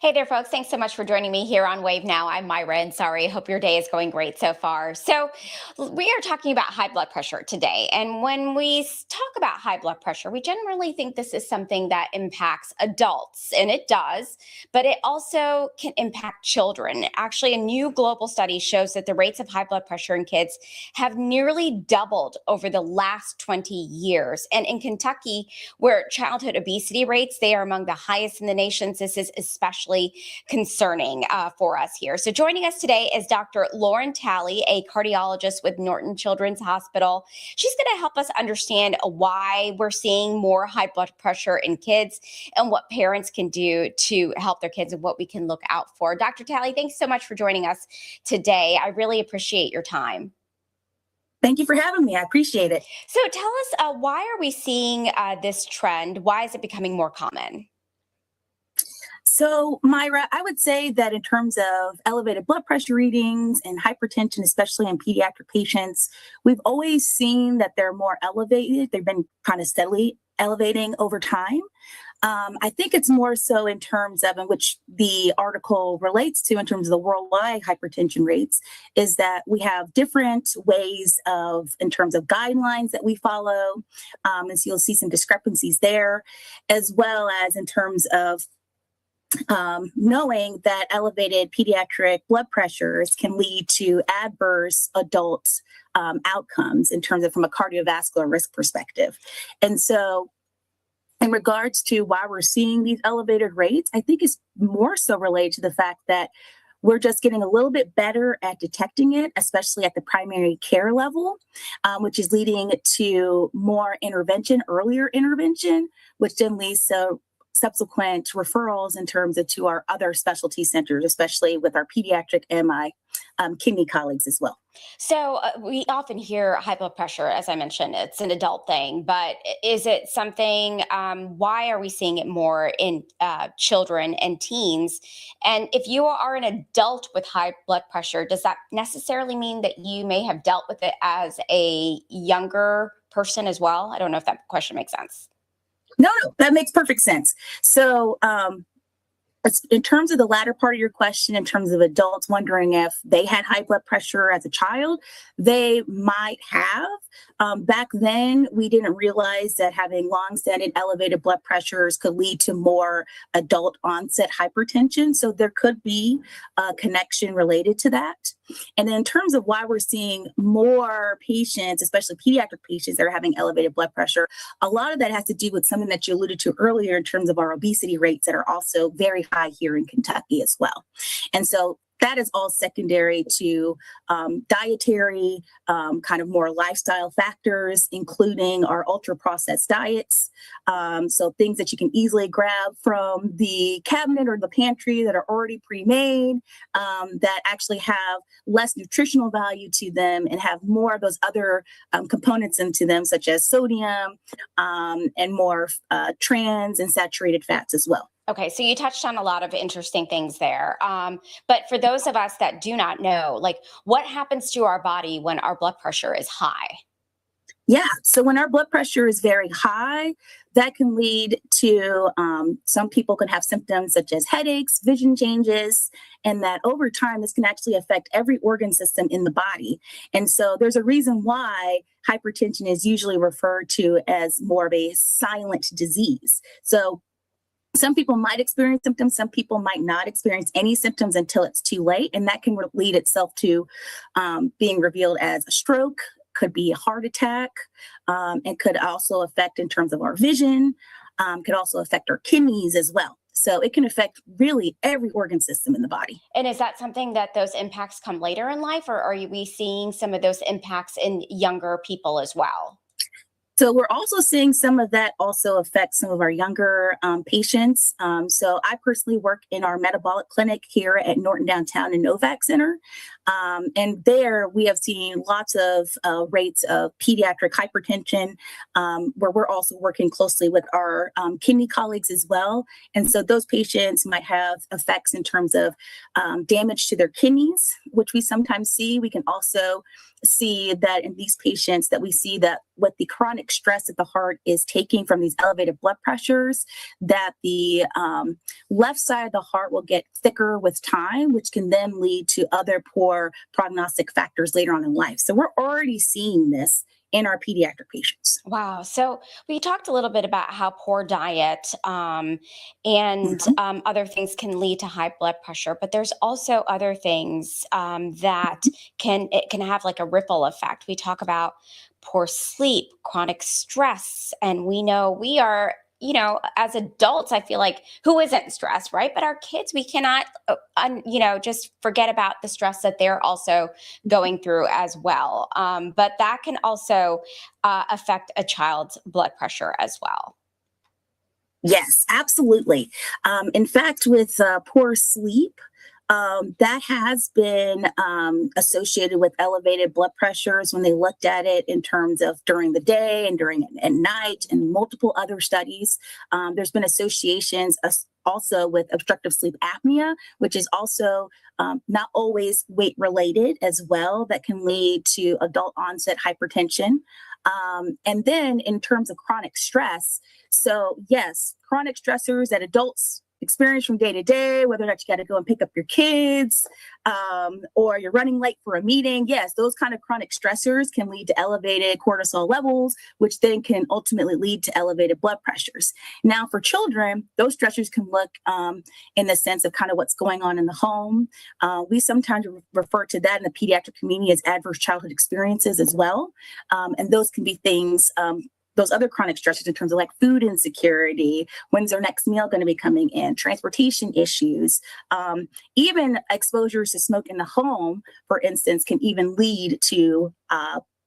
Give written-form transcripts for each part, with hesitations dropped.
Hey there, folks. Thanks so much for joining me here on Wave Now. I'm Myra, and sorry, hope your day is going great so far. So, we are talking about high blood pressure today. And when we talk about high blood pressure, we generally think this is something that impacts adults, and it does, but it also can impact children. Actually, a new global study shows that the rates of high blood pressure in kids have nearly doubled over the last 20 years. And in Kentucky, where childhood obesity rates, they are among the highest in the nation. This is especially concerning for us here. So joining us today is Dr. Norton Talley, a cardiologist with Norton Children's Hospital. She's going to help us understand why we're seeing more high blood pressure in kids and what parents can do to help their kids and what we can look out for. Dr. Talley, thanks so much for joining us today. I really appreciate your time. Thank you for having me. I appreciate it. So tell us, why are we seeing this trend? Why is it becoming more common? So, Myra, I would say that in terms of elevated blood pressure readings and hypertension, especially in pediatric patients, we've always seen that they're more elevated. They've been kind of steadily elevating over time. I think it's more so in terms of, in which the article relates to, in terms of the worldwide hypertension rates, is that we have different ways of, in terms of guidelines that we follow. And so you'll see some discrepancies there, as well as in terms of knowing that elevated pediatric blood pressures can lead to adverse adult outcomes in terms of from a cardiovascular risk perspective. And so in regards to why we're seeing these elevated rates, I think it's more so related to the fact that we're just getting a little bit better at detecting it, especially at the primary care level, which is leading to more intervention, earlier intervention, which then leads to subsequent referrals in terms of to our other specialty centers, especially with our pediatric and my kidney colleagues as well. So we often hear high blood pressure, as I mentioned, it's an adult thing, but is it something, why are we seeing it more in children and teens? And if you are an adult with high blood pressure, does that necessarily mean that you may have dealt with it as a younger person as well? I don't know if that question makes sense. No, that makes perfect sense. So in terms of the latter part of your question, in terms of adults wondering if they had high blood pressure as a child, they might have. Back then, we didn't realize that having long-standing elevated blood pressures could lead to more adult onset hypertension. So there could be a connection related to that. And then in terms of why we're seeing more patients, especially pediatric patients that are having elevated blood pressure, a lot of that has to do with something that you alluded to earlier in terms of our obesity rates that are also very high here in Kentucky as well. And so that is all secondary to dietary, kind of more lifestyle factors, including our ultra-processed diets. So things that you can easily grab from the cabinet or the pantry that are already pre-made, that actually have less nutritional value to them and have more of those other components into them, such as sodium and more trans and saturated fats as well. Okay, so you touched on a lot of interesting things there. But for those of us that do not know, like what happens to our body when our blood pressure is high? Yeah, so when our blood pressure is very high, that can lead to some people can have symptoms such as headaches, vision changes, and that over time, this can actually affect every organ system in the body. And so there's a reason why hypertension is usually referred to as more of a silent disease. So some people might experience symptoms, some people might not experience any symptoms until it's too late. And that can lead itself to being revealed as a stroke, could be a heart attack, and could also affect in terms of our vision, could also affect our kidneys as well. So it can affect really every organ system in the body. And is that something that those impacts come later in life, or are we seeing some of those impacts in younger people as well? So we're also seeing some of that also affect some of our younger patients. So I personally work in our metabolic clinic here at Norton Downtown and Novak Center. And there we have seen lots of rates of pediatric hypertension, where we're also working closely with our kidney colleagues as well. And so those patients might have effects in terms of damage to their kidneys, which we sometimes see. We can also see that in these patients that we see that with the chronic chronic stress that the heart is taking from these elevated blood pressures, that the left side of the heart will get thicker with time, which can then lead to other poor prognostic factors later on in life. So we're already seeing this in our pediatric patients. Wow. So we talked a little bit about how poor diet and Mhm. other things can lead to high blood pressure, but there's also other things that it can have like a ripple effect. We talk about poor sleep, chronic stress, and we know we are, as adults, I feel like who isn't stressed, right? But our kids, we cannot, just forget about the stress that they're also going through as well. But that can also affect a child's blood pressure as well. Yes, absolutely. In fact, with poor sleep, that has been associated with elevated blood pressures when they looked at it in terms of during the day and during at night, and multiple other studies. There's been associations also with obstructive sleep apnea, which is also not always weight related as well, that can lead to adult onset hypertension. And then in terms of chronic stress, so yes, chronic stressors that adults experience from day to day, whether or not you got to go and pick up your kids, or you're running late for a meeting. Yes, those kind of chronic stressors can lead to elevated cortisol levels, which then can ultimately lead to elevated blood pressures. Now, for children, those stressors can look in the sense of kind of what's going on in the home. We sometimes refer to that in the pediatric community as adverse childhood experiences as well. And those can be things, those other chronic stressors in terms of like food insecurity, when's their next meal going to be coming in, transportation issues, even exposures to smoke in the home, for instance, can even lead to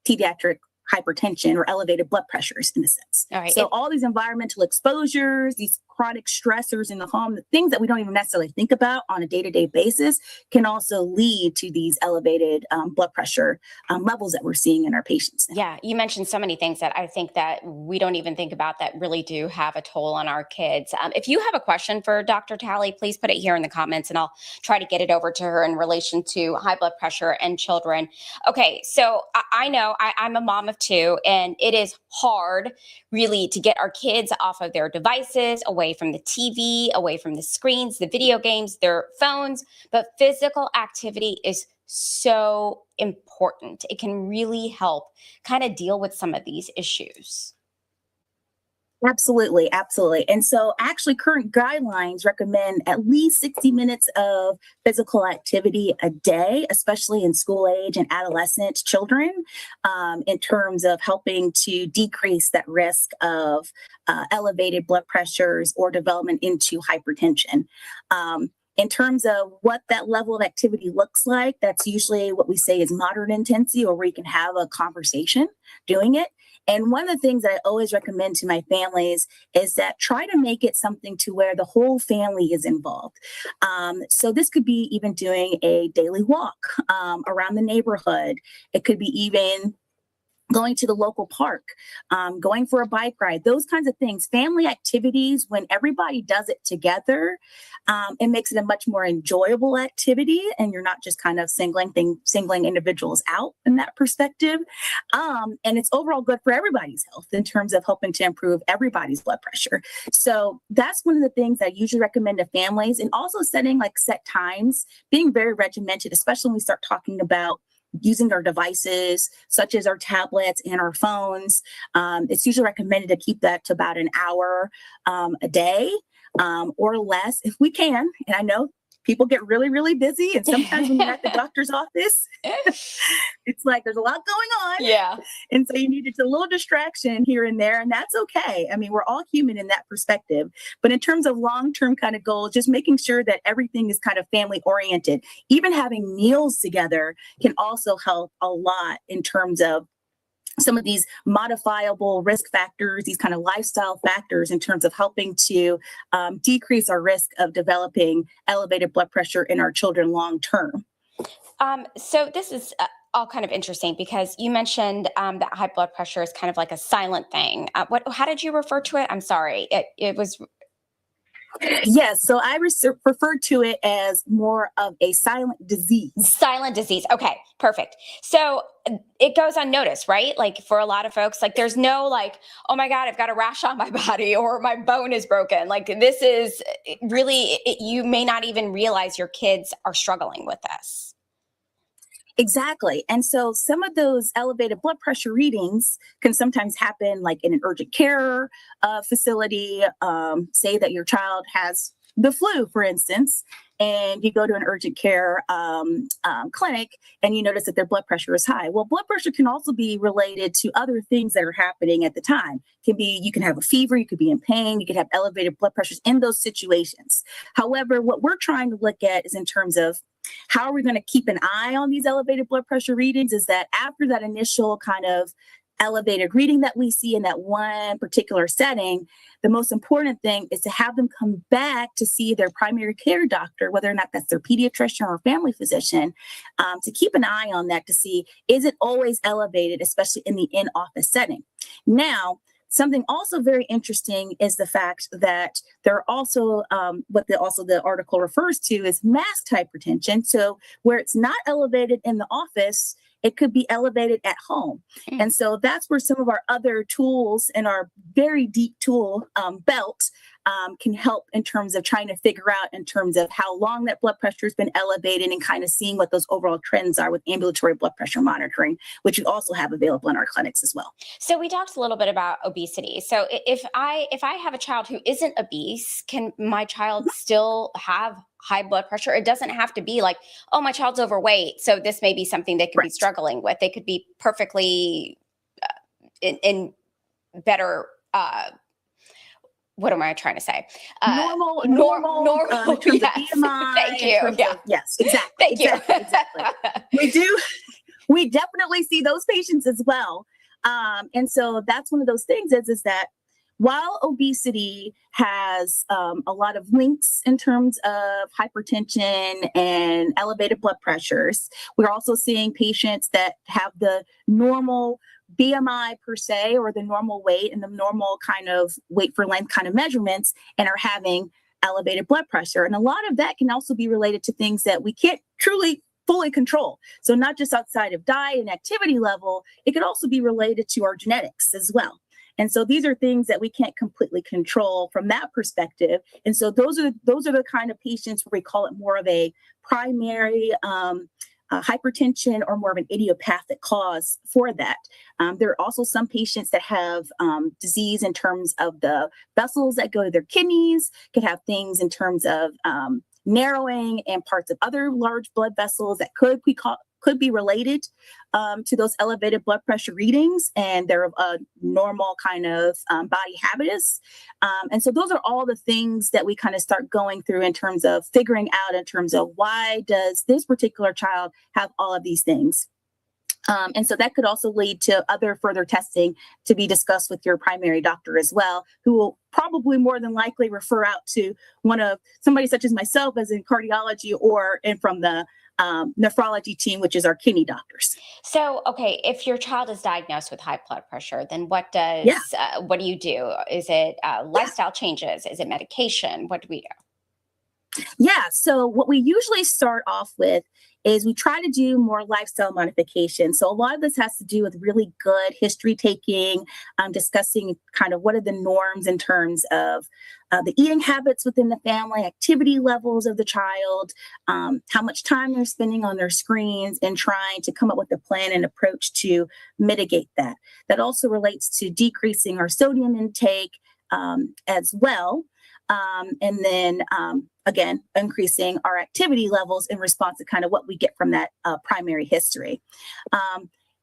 pediatric hypertension or elevated blood pressures in a sense. All right. So all these environmental exposures, these chronic stressors in the home, the things that we don't even necessarily think about on a day-to-day basis, can also lead to these elevated blood pressure levels that we're seeing in our patients now. Yeah, you mentioned so many things that I think that we don't even think about that really do have a toll on our kids. If you have a question for Dr. Talley, please put it here in the comments and I'll try to get it over to her in relation to high blood pressure and children. Okay, so I know I'm a mom of two, and it is hard really to get our kids off of their devices, away from the TV, away from the screens, the video games, their phones, but physical activity is so important. It can really help kind of deal with some of these issues. Absolutely, absolutely. And so actually current guidelines recommend at least 60 minutes of physical activity a day, especially in school age and adolescent children, in terms of helping to decrease that risk of elevated blood pressures or development into hypertension. In terms of what that level of activity looks like, that's usually what we say is moderate intensity, or where you can have a conversation doing it. And one of the things that I always recommend to my families is that try to make it something to where the whole family is involved. So this could be even doing a daily walk around the neighborhood. It could be even going to the local park, going for a bike ride, those kinds of things. Family activities, when everybody does it together, it makes it a much more enjoyable activity, and you're not just kind of singling individuals out in that perspective. And it's overall good for everybody's health in terms of helping to improve everybody's blood pressure. So that's one of the things I usually recommend to families, and also setting like set times, being very regimented, especially when we start talking about using our devices, such as our tablets and our phones. It's usually recommended to keep that to about an hour a day or less if we can. And I know people get really, really busy. And sometimes when you're at the doctor's office, it's like there's a lot going on. Yeah. And so you need just a little distraction here and there. And that's okay. I mean, we're all human in that perspective. But in terms of long-term kind of goals, just making sure that everything is kind of family oriented, even having meals together can also help a lot in terms of some of these modifiable risk factors, these kind of lifestyle factors in terms of helping to decrease our risk of developing elevated blood pressure in our children long term. So this is all kind of interesting because you mentioned that high blood pressure is kind of like a silent thing. How did you refer to it? I'm sorry. It was. Yes, so I refer to it as more of a silent disease. Silent disease. Okay, perfect. So it goes unnoticed, right? Like for a lot of folks, like there's no like, oh my God, I've got a rash on my body or my bone is broken. Like this is really, you may not even realize your kids are struggling with this. Exactly. And so some of those elevated blood pressure readings can sometimes happen like in an urgent care facility. Say that your child has the flu, for instance, and you go to an urgent care clinic and you notice that their blood pressure is high. Well, blood pressure can also be related to other things that are happening at the time. Can be, you can have a fever, you could be in pain, you could have elevated blood pressures in those situations. However, what we're trying to look at is in terms of how are we going to keep an eye on these elevated blood pressure readings is that after that initial kind of elevated reading that we see in that one particular setting, the most important thing is to have them come back to see their primary care doctor, whether or not that's their pediatrician or family physician, to keep an eye on that to see, is it always elevated, especially in the in-office setting. Now, something also very interesting is the fact that there are also the article refers to is masked hypertension. So where it's not elevated in the office, it could be elevated at home. And so that's where some of our other tools in our very deep tool belt can help in terms of trying to figure out in terms of how long that blood pressure has been elevated and kind of seeing what those overall trends are with ambulatory blood pressure monitoring, which we also have available in our clinics as well. So we talked a little bit about obesity. So if I have a child who isn't obese, can my child still have high blood pressure? It doesn't have to be like, oh, my child's overweight, so this may be something they could be struggling with. They could be perfectly in better. What am I trying to say? Normal. In terms Yes. of BMI. Thank you. Yeah. Yes, exactly. Thank you. Exactly. We definitely see those patients as well. And so that's one of those things is that while obesity has a lot of links in terms of hypertension and elevated blood pressures, we're also seeing patients that have the normal BMI per se, or the normal weight and the normal kind of weight for length kind of measurements, and are having elevated blood pressure. And a lot of that can also be related to things that we can't truly fully control. So not just outside of diet and activity level, it could also be related to our genetics as well. And so these are things that we can't completely control from that perspective. And so those are the kind of patients where we call it more of a primary hypertension or more of an idiopathic cause for that. There are also some patients that have disease in terms of the vessels that go to their kidneys, could have things in terms of narrowing and parts of other large blood vessels that could be related to those elevated blood pressure readings, and they're a normal kind of body habitus. And so those are all the things that we kind of start going through in terms of figuring out in terms of why does this particular child have all of these things. And so that could also lead to other further testing to be discussed with your primary doctor as well, who will probably more than likely refer out to somebody such as myself as in cardiology and from the nephrology team, which is our kidney doctors. So, okay, if your child is diagnosed with high blood pressure, then what do you do? Is it lifestyle changes? Is it medication? What do we do? Yeah. So what we usually start off with is we try to do more lifestyle modification. So a lot of this has to do with really good history taking, discussing kind of what are the norms in terms of the eating habits within the family, activity levels of the child, how much time they're spending on their screens, and trying to come up with a plan and approach to mitigate that. That also relates to decreasing our sodium intake as well. And then again, increasing our activity levels in response to kind of what we get from that primary history.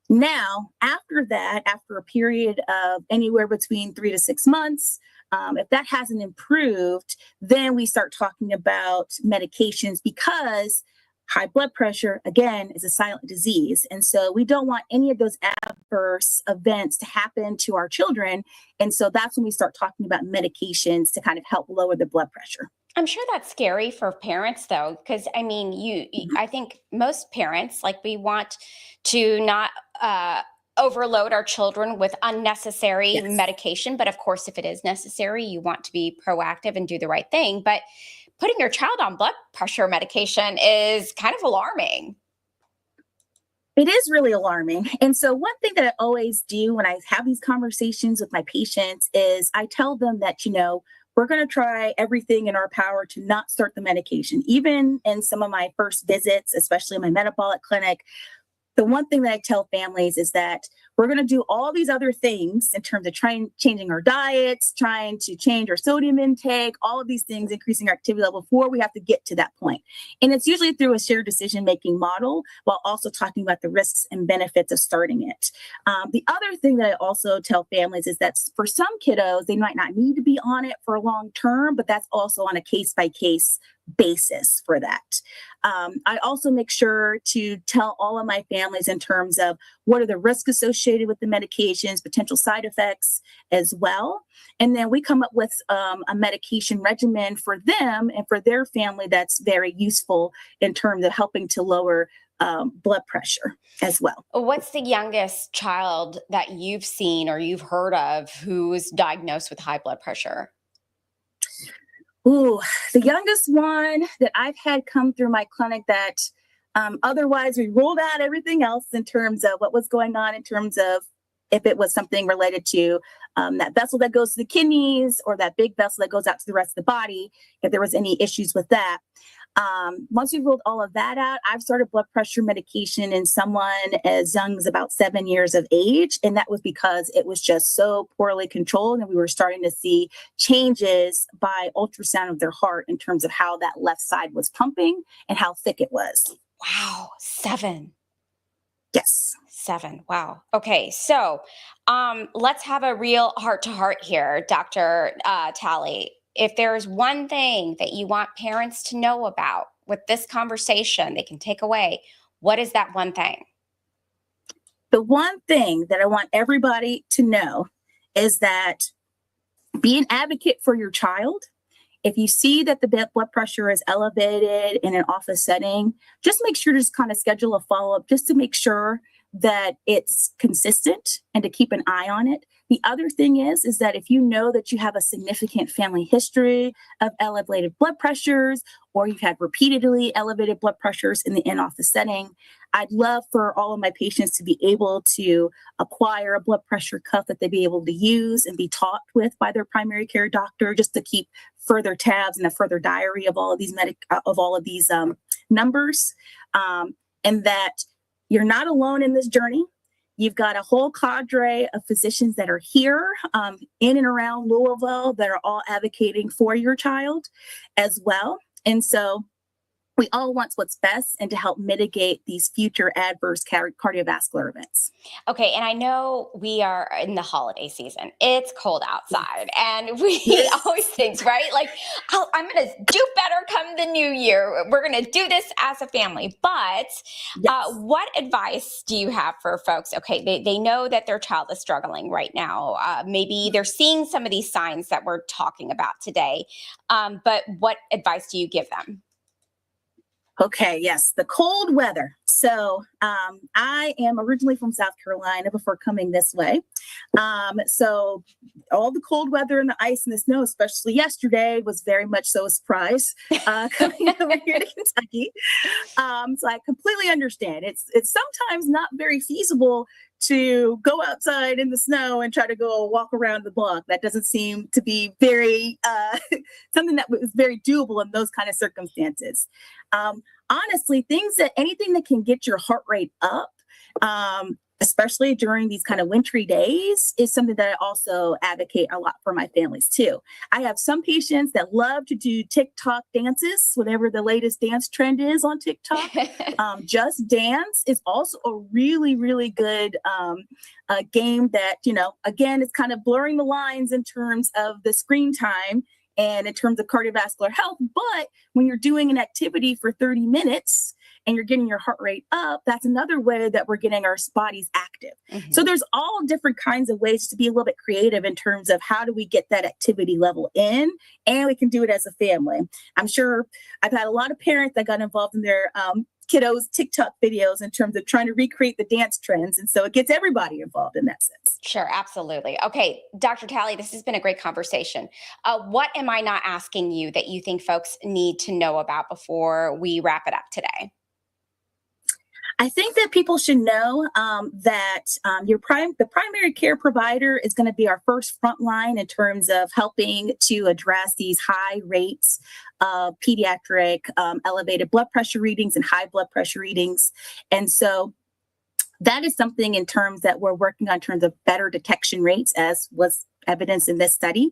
Now, after that, after a period of anywhere between 3 to 6 months, if that hasn't improved, then we start talking about medications, because high blood pressure, again, is a silent disease. And so we don't want any of those adverse events to happen to our children. And so that's when we start talking about medications to kind of help lower the blood pressure. I'm sure that's scary for parents, though, because I mean, I think most parents, like, we want to not overload our children with unnecessary Yes. medication. But of course, if it is necessary, you want to be proactive and do the right thing. But putting your child on blood pressure medication is kind of alarming. It is really alarming. And so, one thing that I always do when I have these conversations with my patients is I tell them that, we're going to try everything in our power to not start the medication. Even in some of my first visits, especially in my metabolic clinic, the one thing that I tell families is that we're going to do all these other things in terms of changing our diets, trying to change our sodium intake, all of these things, increasing our activity level before we have to get to that point. And it's usually through a shared decision-making model while also talking about the risks and benefits of starting it. The other thing that I also tell families is that for some kiddos, they might not need to be on it for a long term, but that's also on a case-by-case basis for that. I also make sure to tell all of my families in terms of what are the risks associated with the medications, potential side effects as well. And then we come up with a medication regimen for them and for their family that's very useful in terms of helping to lower blood pressure as well. What's the youngest child that you've seen or you've heard of who's diagnosed with high blood pressure? Ooh, the youngest one that I've had come through my clinic that otherwise we ruled out everything else in terms of what was going on in terms of if it was something related to that vessel that goes to the kidneys or that big vessel that goes out to the rest of the body, if there was any issues with that. Once we ruled all of that out, I've started blood pressure medication in someone as young as about 7 years of age. And that was because it was just so poorly controlled. And we were starting to see changes by ultrasound of their heart in terms of how that left side was pumping and how thick it was. Wow, 7. Yes. 7. Wow. Okay. So let's have a real heart to heart here, Dr. Talley. If there's one thing that you want parents to know about with this conversation, they can take away, what is that one thing? The one thing that I want everybody to know is that be an advocate for your child. If you see that the blood pressure is elevated in an office setting, just make sure to just kind of schedule a follow-up just to make sure that it's consistent and to keep an eye on it. The other thing is that if you know that you have a significant family history of elevated blood pressures, or you've had repeatedly elevated blood pressures in the in-office setting, I'd love for all of my patients to be able to acquire a blood pressure cuff that they'd be able to use and be taught with by their primary care doctor, just to keep further tabs and a further diary of all of these numbers, and that you're not alone in this journey. You've got a whole cadre of physicians that are here in and around Louisville that are all advocating for your child as well. And so we all want what's best and to help mitigate these future adverse cardiovascular events. Okay. And I know we are in the holiday season. It's cold outside and we always think, right? Like, oh, I'm going to do better come the new year. We're going to do this as a family. But what advice do you have for folks? Okay. They know that their child is struggling right now. Maybe they're seeing some of these signs that we're talking about today. But what advice do you give them? Okay, yes, the cold weather. So I am originally from South Carolina before coming this way. So all the cold weather and the ice and the snow, especially yesterday, was very much so a surprise coming over here to Kentucky. So I completely understand. It's sometimes not very feasible to go outside in the snow and try to go walk around the block. That doesn't seem to be very something that was very doable in those kind of circumstances. Honestly, anything that can get your heart rate up, especially during these kind of wintry days, is something that I also advocate a lot for my families too. I have some patients that love to do TikTok dances, whatever the latest dance trend is on TikTok. Just Dance is also a really, really good game that, again, is kind of blurring the lines in terms of the screen time and in terms of cardiovascular health. But when you're doing an activity for 30 minutes and you're getting your heart rate up, that's another way that we're getting our bodies active. Mm-hmm. So there's all different kinds of ways to be a little bit creative in terms of how do we get that activity level in, and we can do it as a family. I'm sure I've had a lot of parents that got involved in their kiddos TikTok videos in terms of trying to recreate the dance trends. And so it gets everybody involved in that sense. Sure, absolutely. Okay, Dr. Talley, this has been a great conversation. What am I not asking you that you think folks need to know about before we wrap it up today? I think that people should know that the primary care provider is going to be our first front line in terms of helping to address these high rates of pediatric elevated blood pressure readings and high blood pressure readings. And so that is something in terms that we're working on in terms of better detection rates, as was evidenced in this study.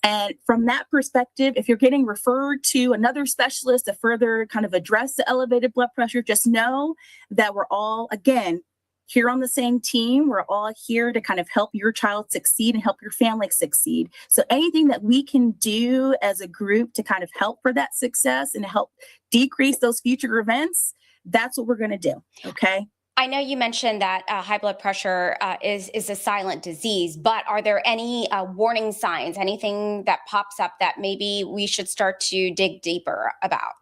And from that perspective, if you're getting referred to another specialist to further kind of address the elevated blood pressure, just know that we're all, again, here on the same team. We're all here to kind of help your child succeed and help your family succeed. So anything that we can do as a group to kind of help for that success and help decrease those future events, that's what we're going to do. Okay. I know you mentioned that high blood pressure is a silent disease, but are there any warning signs, anything that pops up that maybe we should start to dig deeper about?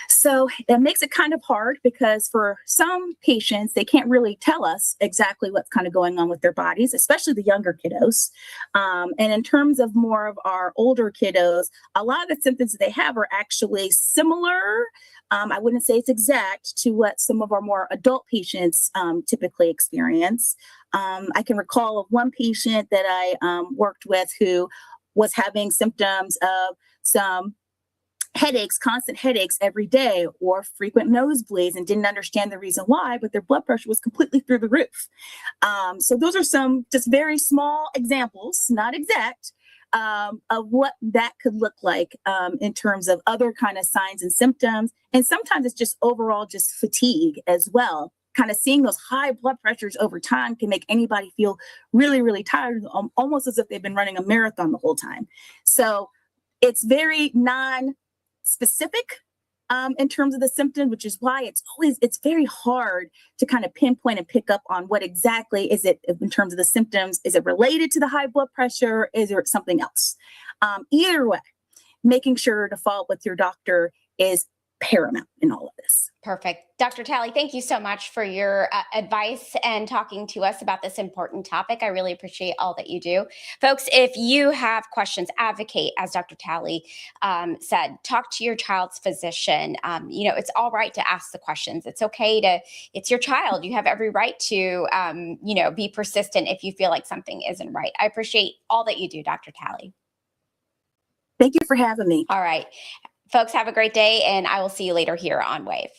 So it makes it kind of hard because for some patients, they can't really tell us exactly what's kind of going on with their bodies, especially the younger kiddos. And in terms of more of our older kiddos, a lot of the symptoms that they have are actually similar. I wouldn't say it's exact to what some of our more adult patients typically experience. I can recall of one patient that I worked with who was having symptoms of some headaches, constant headaches every day, or frequent nosebleeds, and didn't understand the reason why, but their blood pressure was completely through the roof. So those are some just very small examples, not exact, of what that could look like in terms of other kind of signs and symptoms. And sometimes it's just overall just fatigue as well. Kind of seeing those high blood pressures over time can make anybody feel really, really tired, almost as if they've been running a marathon the whole time. So it's very non-specific in terms of the symptom, which is why it's very hard to kind of pinpoint and pick up on what exactly is it in terms of the symptoms. Is it related to the high blood pressure? Is it something else? Either way, making sure to follow up with your doctor is paramount in all of this. Perfect. Dr. Talley, thank you so much for your advice and talking to us about this important topic. I really appreciate all that you do. Folks, if you have questions, advocate, as Dr. Talley said, talk to your child's physician. It's all right to ask the questions. It's okay it's your child. You have every right to, be persistent if you feel like something isn't right. I appreciate all that you do, Dr. Talley. Thank you for having me. All right. Folks, have a great day, and I will see you later here on Wave.